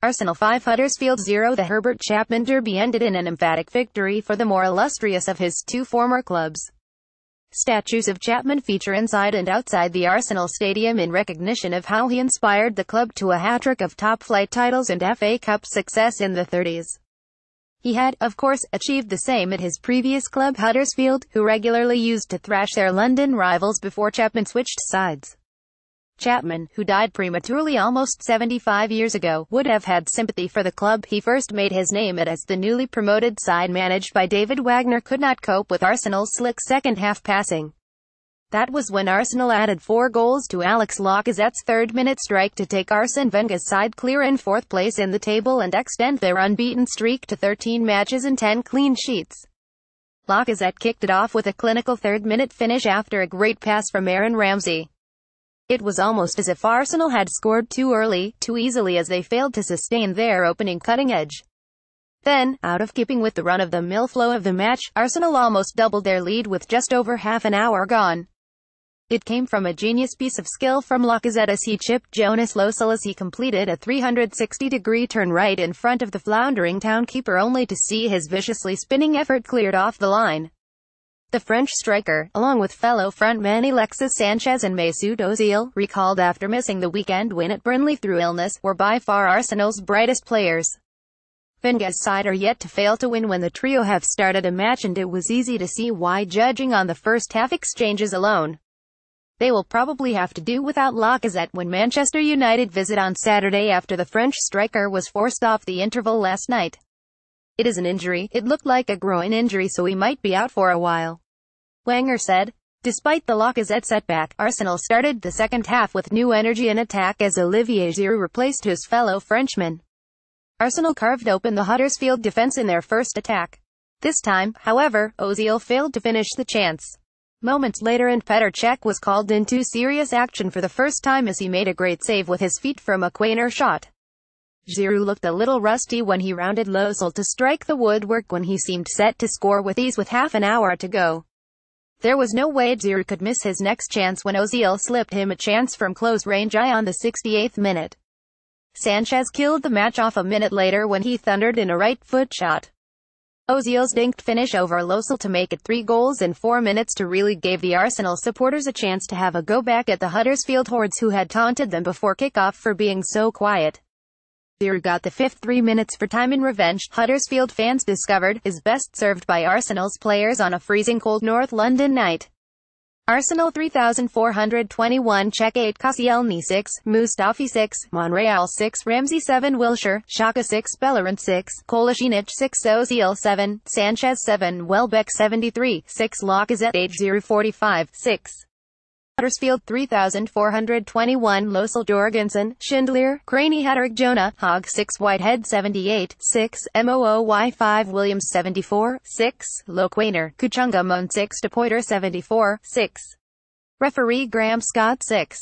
Arsenal 5 Huddersfield 0. The Herbert Chapman derby ended in an emphatic victory for the more illustrious of his two former clubs. Statues of Chapman feature inside and outside the Arsenal stadium in recognition of how he inspired the club to a hat-trick of top-flight titles and FA Cup success in the 30s. He had, of course, achieved the same at his previous club Huddersfield, who regularly used to thrash their London rivals before Chapman switched sides. Chapman, who died prematurely almost 75 years ago, would have had sympathy for the club he first made his name at, as the newly promoted side managed by David Wagner could not cope with Arsenal's slick second-half passing. That was when Arsenal added 4 goals to Alex Lacazette's third-minute strike to take Arsene Wenger's side clear in 4th place in the table and extend their unbeaten streak to 13 matches and 10 clean sheets. Lacazette kicked it off with a clinical third-minute finish after a great pass from Aaron Ramsey. It was almost as if Arsenal had scored too early, too easily, as they failed to sustain their opening cutting edge. Then, out of keeping with the run-of-the-mill flow of the match, Arsenal almost doubled their lead with just over half an hour gone. It came from a genius piece of skill from Lacazette as he chipped Jonas Losel as he completed a 360-degree turn right in front of the floundering town keeper, only to see his viciously spinning effort cleared off the line. The French striker, along with fellow frontmen Alexis Sanchez and Mesut Ozil, recalled after missing the weekend win at Burnley through illness, were by far Arsenal's brightest players. Wenger's side are yet to fail to win when the trio have started a match, and it was easy to see why, judging on the first-half exchanges alone. They will probably have to do without Lacazette when Manchester United visit on Saturday after the French striker was forced off the interval last night. It is an injury. It looked like a groin injury, so he might be out for a while, Wenger said. Despite the Lacazette setback, Arsenal started the second half with new energy and attack as Olivier Giroud replaced his fellow Frenchman. Arsenal carved open the Huddersfield defense in their first attack. This time, however, Ozil failed to finish the chance. Moments later, emphatic Czech was called into serious action for the first time as he made a great save with his feet from a corner shot. Giroud looked a little rusty when he rounded Losel to strike the woodwork when he seemed set to score with ease with half an hour to go. There was no way Giroud could miss his next chance when Ozil slipped him a chance from close range on the 68th minute. Sanchez killed the match off a minute later when he thundered in a right-foot shot. Ozil's dinked finish over Losel to make it 3 goals in 4 minutes to really gave the Arsenal supporters a chance to have a go back at the Huddersfield hordes who had taunted them before kickoff for being so quiet. Giroud got the 5th 3 minutes for time in revenge, Huddersfield fans discovered, is best served by Arsenal's players on a freezing cold North London night. Arsenal 3,421, Czech 8, Koscielny 6, Mustafi 6, Monreal 6, Ramsey 7, Wilshere, Xhaka 6, Bellerin 6, Kolasinac 6, Ozil 7, Sanchez 7, Welbeck 73, 6, Lacazette 8, Giroud 45, 6. Huddersfield 3,421, Losel Jorgensen, Schindler, Craney Hattrick Jonah, Hogg 6, Whitehead 78, 6, Mooy 5, Williams 74, 6, Loquainer, Kuchunga Mon 6, De Poiter 74, 6. Referee Graham Scott 6.